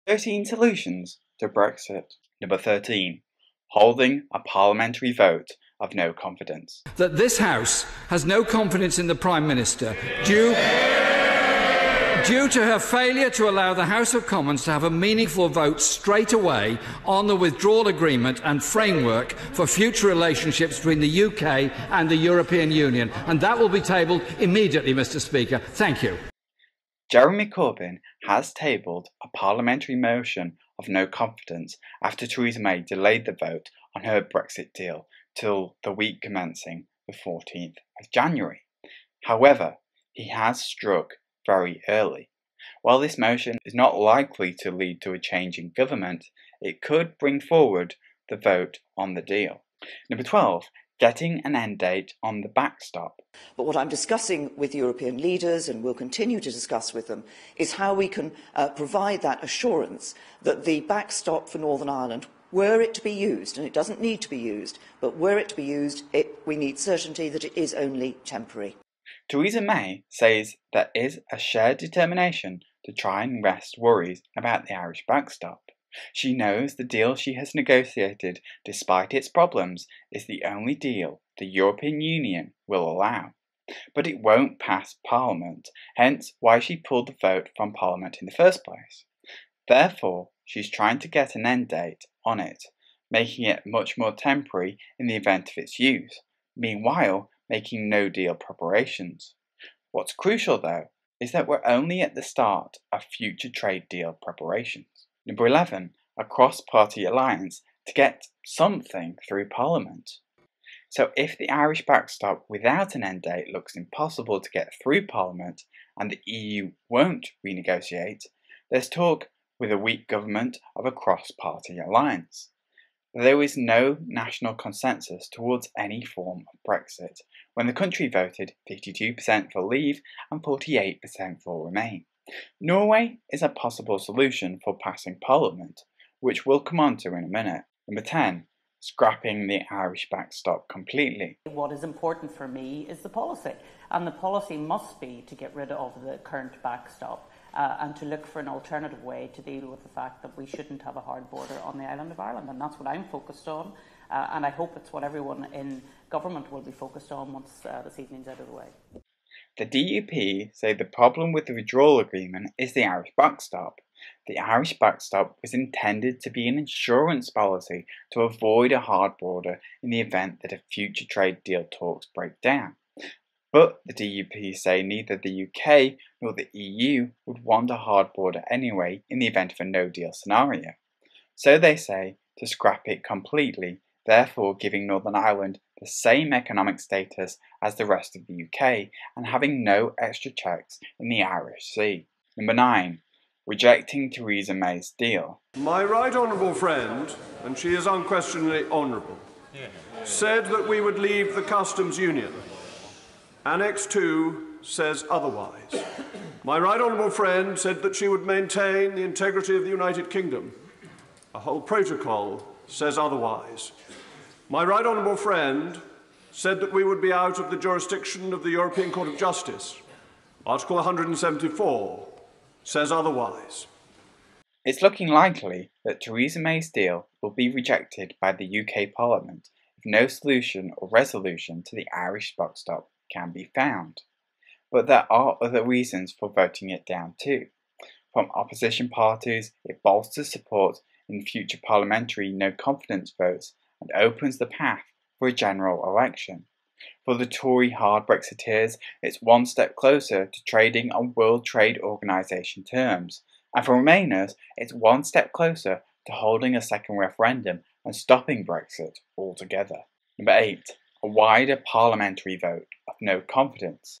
13 solutions to Brexit. Number 13. Holding a parliamentary vote of no confidence. That this House has no confidence in the Prime Minister due to her failure to allow the House of Commons to have a meaningful vote straight away on the withdrawal agreement and framework for future relationships between the UK and the European Union. And that will be tabled immediately, Mr. Speaker. Thank you. Jeremy Corbyn has tabled a parliamentary motion of no confidence after Theresa May delayed the vote on her Brexit deal till the week commencing the 14th of January. However, he has struck very early. While this motion is not likely to lead to a change in government, it could bring forward the vote on the deal. Number 12. Getting an end date on the backstop. But what I'm discussing with European leaders, and will continue to discuss with them, is how we can provide that assurance that the backstop for Northern Ireland, were it to be used, and it doesn't need to be used, but were it to be used, we need certainty that it is only temporary. Theresa May says there is a shared determination to try and rest worries about the Irish backstop. She knows the deal she has negotiated, despite its problems, is the only deal the European Union will allow. But it won't pass Parliament, hence why she pulled the vote from Parliament in the first place. Therefore, she's trying to get an end date on it, making it much more temporary in the event of its use, meanwhile making no deal preparations. What's crucial, though, is that we're only at the start of future trade deal preparations. Number 11. A cross-party alliance to get something through Parliament. So if the Irish backstop without an end date looks impossible to get through Parliament and the EU won't renegotiate, there's talk with a weak government of a cross-party alliance. There is no national consensus towards any form of Brexit, when the country voted 52% for Leave and 48% for Remain. Norway is a possible solution for passing Parliament, which we'll come on to in a minute. Number 10. Scrapping the Irish backstop completely. What is important for me is the policy, and the policy must be to get rid of the current backstop and to look for an alternative way to deal with the fact that we shouldn't have a hard border on the island of Ireland, and that's what I'm focused on, and I hope it's what everyone in government will be focused on once this evening's out of the way. The DUP say the problem with the withdrawal agreement is the Irish backstop. The Irish backstop was intended to be an insurance policy to avoid a hard border in the event that a future trade deal talks break down. But the DUP say neither the UK nor the EU would want a hard border anyway in the event of a no-deal scenario. So they say to scrap it completely, therefore giving Northern Ireland the same economic status as the rest of the UK and having no extra checks in the Irish Sea. Number 9. Rejecting Theresa May's deal. My right honourable friend, and she is unquestionably honourable, said that we would leave the customs union. Annex 2 says otherwise. My right honourable friend said that she would maintain the integrity of the United Kingdom. A whole protocol says otherwise. My right honourable friend said that we would be out of the jurisdiction of the European Court of Justice. Article 174 says otherwise. It's looking likely that Theresa May's deal will be rejected by the UK Parliament if no solution or resolution to the Irish backstop can be found. But there are other reasons for voting it down too. From opposition parties, it bolsters support in future parliamentary no-confidence votes and opens the path for a general election. For the Tory hard Brexiteers, it's one step closer to trading on World Trade Organization terms, and for Remainers, it's one step closer to holding a second referendum and stopping Brexit altogether. Number 8. A wider parliamentary vote of no confidence.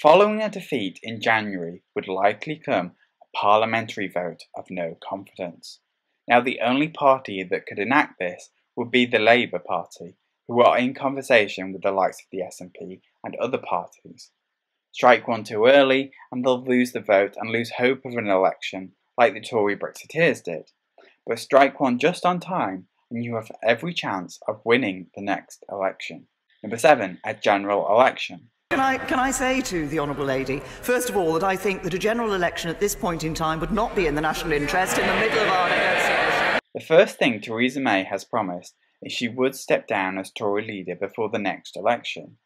Following a defeat in January would likely come a parliamentary vote of no confidence. Now, the only party that could enact this would be the Labour Party, who are in conversation with the likes of the SNP and other parties. Strike one too early and they'll lose the vote and lose hope of an election like the Tory Brexiteers did. But strike one just on time and you have every chance of winning the next election. Number 7. A general election. Can I say to the Honourable Lady, first of all, that I think that a general election at this point in time would not be in the national interest in the middle of our negotiations. The first thing Theresa May has promised is she would step down as Tory leader before the next election,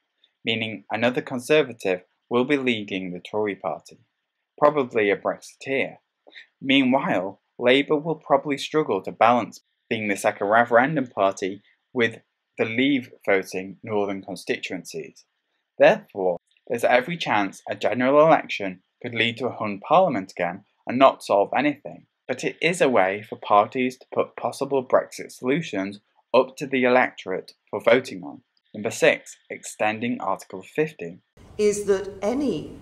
meaning another Conservative will be leading the Tory party, probably a Brexiteer. Meanwhile, Labour will probably struggle to balance being the second referendum party with the Leave voting northern constituencies. Therefore, there's every chance a general election could lead to a hung parliament again and not solve anything. But it is a way for parties to put possible Brexit solutions up to the electorate for voting on. Number 6, extending Article 50. Is that any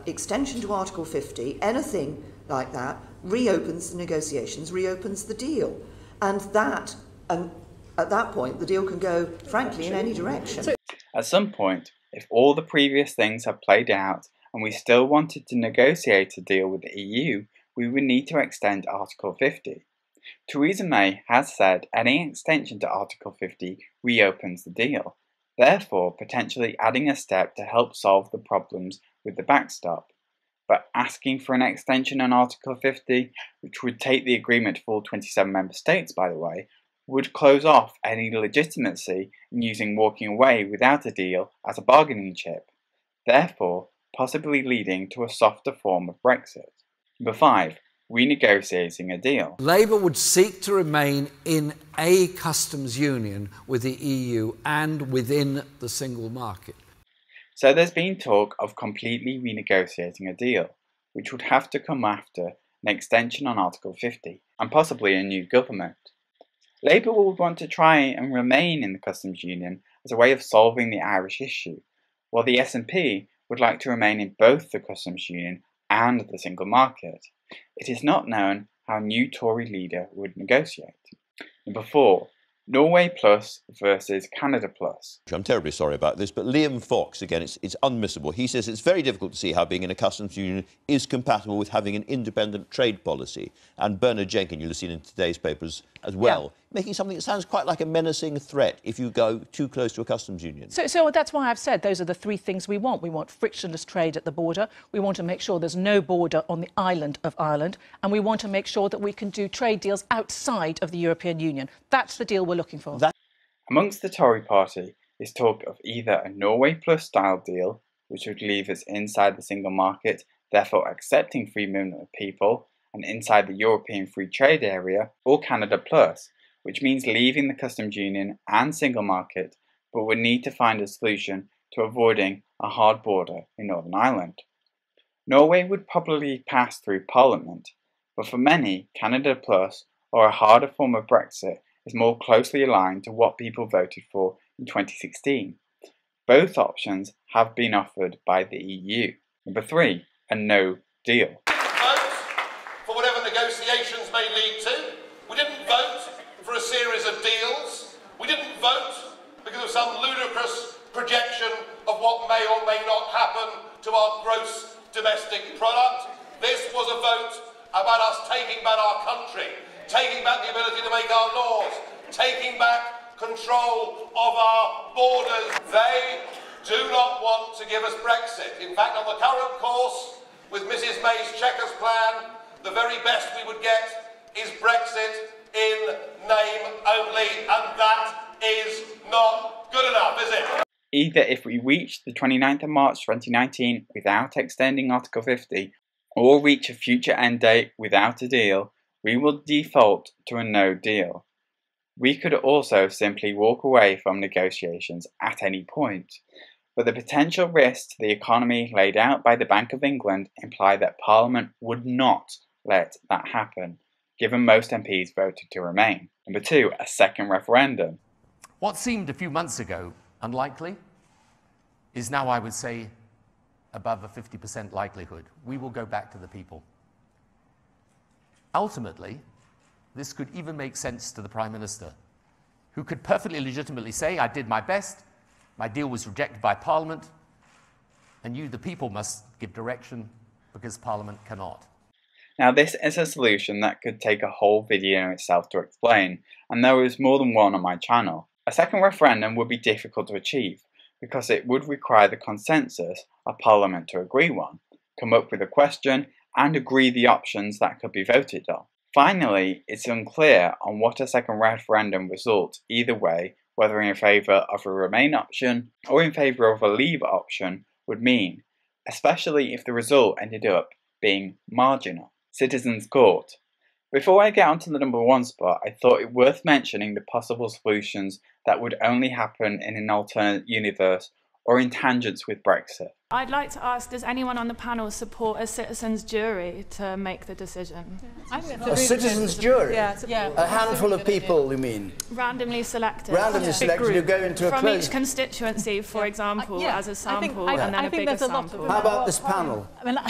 extension to Article 50, anything like that, reopens the negotiations, reopens the deal. And at that point, the deal can go, frankly, in any direction. At some point, if all the previous things have played out and we still wanted to negotiate a deal with the EU, we would need to extend Article 50. Theresa May has said any extension to Article 50 reopens the deal, therefore potentially adding a step to help solve the problems with the backstop. But asking for an extension on Article 50, which would take the agreement for all 27 member states, by the way, would close off any legitimacy in using walking away without a deal as a bargaining chip, therefore possibly leading to a softer form of Brexit. Number 5, renegotiating a deal. Labour would seek to remain in a customs union with the EU and within the single market. So there's been talk of completely renegotiating a deal, which would have to come after an extension on Article 50 and possibly a new government. Labour would want to try and remain in the customs union as a way of solving the Irish issue, while the SNP would like to remain in both the customs union and the single market. It is not known how a new Tory leader would negotiate. Number 4, Norway Plus versus Canada Plus. I'm terribly sorry about this, but Liam Fox, again, it's unmissable. He says it's very difficult to see how being in a customs union is compatible with having an independent trade policy. And Bernard Jenkins, you'll have seen in today's papers as well, making something that sounds quite like a menacing threat if you go too close to a customs union. So that's why I've said those are the 3 things we want. We want frictionless trade at the border. We want to make sure there's no border on the island of Ireland. And we want to make sure that we can do trade deals outside of the European Union. That's the deal we're looking for. Amongst the Tory party is talk of either a Norway Plus style deal, which would leave us inside the single market, therefore accepting free movement of people, and inside the European Free Trade Area, or Canada Plus, which means leaving the customs union and single market, but would need to find a solution to avoiding a hard border in Northern Ireland. Norway would probably pass through Parliament, but for many, Canada Plus, or a harder form of Brexit, is more closely aligned to what people voted for in 2016. Both options have been offered by the EU. Number 3, a no deal. For whatever negotiations may lead to. We didn't vote for a series of deals. We didn't vote because of some ludicrous projection of what may or may not happen to our gross domestic product. This was a vote about us taking back our country, taking back the ability to make our laws, taking back control of our borders. They do not want to give us Brexit. In fact, on the current course, with Mrs May's checkers plan, the very best we would get is Brexit in name only, and that is not good enough, is it? Either if we reach the 29th of March 2019 without extending Article 50, or reach a future end date without a deal, we will default to a no deal. We could also simply walk away from negotiations at any point, but the potential risks to the economy laid out by the Bank of England imply that Parliament would not let that happen, given most MPs voted to remain. Number 2, a second referendum. What seemed a few months ago unlikely is now, I would say, above a 50% likelihood. We will go back to the people. Ultimately, this could even make sense to the Prime Minister, who could perfectly legitimately say, I did my best, my deal was rejected by Parliament, and you, the people, must give direction because Parliament cannot. Now this is a solution that could take a whole video in itself to explain, and there is more than one on my channel. A second referendum would be difficult to achieve, because it would require the consensus of Parliament to agree one, come up with a question, and agree the options that could be voted on. Finally, it's unclear on what a second referendum result either way, whether in favour of a Remain option or in favour of a Leave option, would mean, especially if the result ended up being marginal. Citizens' Court. Before I get onto the number one spot, I thought it worth mentioning the possible solutions that would only happen in an alternate universe or in tangents with Brexit. I'd like to ask, does anyone on the panel support a citizens' jury to make the decision? A citizens' jury? Yeah. A handful of people, you mean? Randomly selected. Randomly selected who go into a from closed... each constituency, for example, as a sample, and then I a think bigger there's a lot sample. of... How about this panel? I mean, I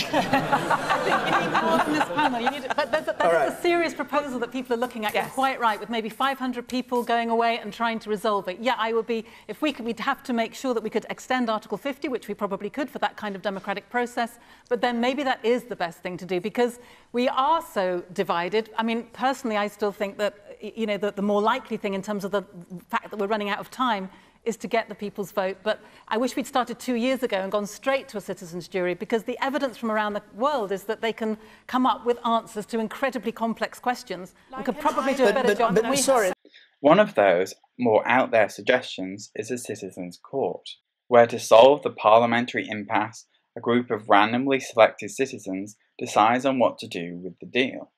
think you need more than this panel. But there's a serious proposal that people are looking at. Yes. You're quite right, with maybe 500 people going away and trying to resolve it. Yeah, I would be... If we could, we'd have to make sure that we could extend Article 50, which we probably could for that kind of democratic process, but then maybe that is the best thing to do because we are so divided. I mean, personally, I still think that, you know, the more likely thing in terms of the fact that we're running out of time is to get the people's vote. But I wish we'd started 2 years ago and gone straight to a citizens' jury, because the evidence from around the world is that they can come up with answers to incredibly complex questions and could probably do a better job than we have. One of those more out there suggestions is a citizens' court, where to solve the parliamentary impasse, a group of randomly selected citizens decides on what to do with the deal.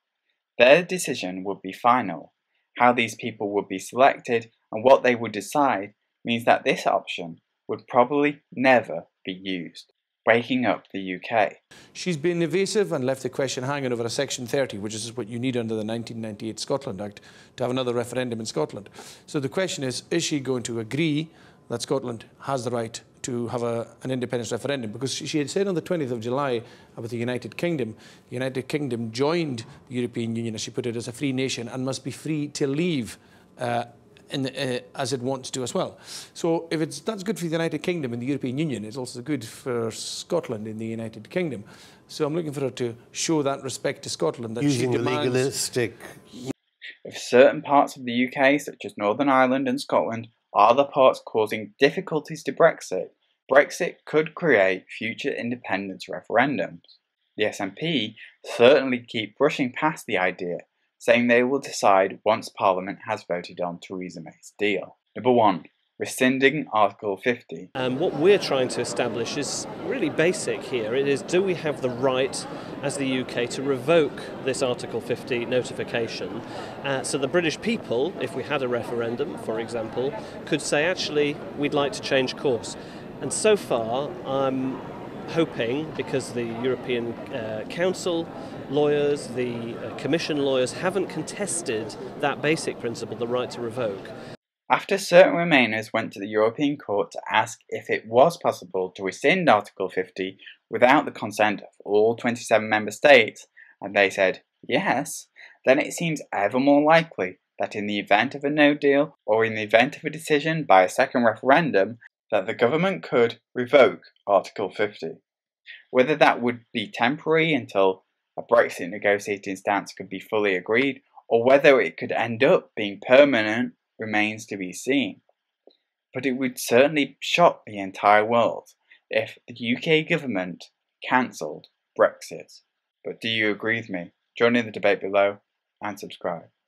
Their decision would be final. How these people would be selected and what they would decide means that this option would probably never be used. Breaking up the UK. She's been evasive and left the question hanging over a Section 30, which is what you need under the 1998 Scotland Act to have another referendum in Scotland. So the question is she going to agree that Scotland has the right to have an independence referendum? Because she had said on the 20th of July about the United Kingdom joined the European Union, as she put it, as a free nation and must be free to leave as it wants to as well. So if that's good for the United Kingdom and the European Union, it's also good for Scotland in the United Kingdom. So I'm looking for her to show that respect to Scotland. That using she demands... legalistic... If certain parts of the UK, such as Northern Ireland and Scotland, are the parts causing difficulties to Brexit, Brexit could create future independence referendums. The SNP certainly keep brushing past the idea, saying they will decide once Parliament has voted on Theresa May's deal. Number 1. Rescinding Article 50. What we're trying to establish is really basic here. It is, do we have the right as the UK to revoke this Article 50 notification so the British people, if we had a referendum, for example, could say, actually, we'd like to change course. And so far, I'm hoping, because the European Council lawyers, the Commission lawyers haven't contested that basic principle, the right to revoke. After certain Remainers went to the European Court to ask if it was possible to rescind Article 50 without the consent of all 27 member states, and they said yes, then it seems ever more likely that in the event of a no deal, or in the event of a decision by a second referendum, that the government could revoke Article 50. Whether that would be temporary until a Brexit negotiating stance could be fully agreed, or whether it could end up being permanent, remains to be seen. But it would certainly shock the entire world if the UK government cancelled Brexit. But do you agree with me? Join in the debate below and subscribe.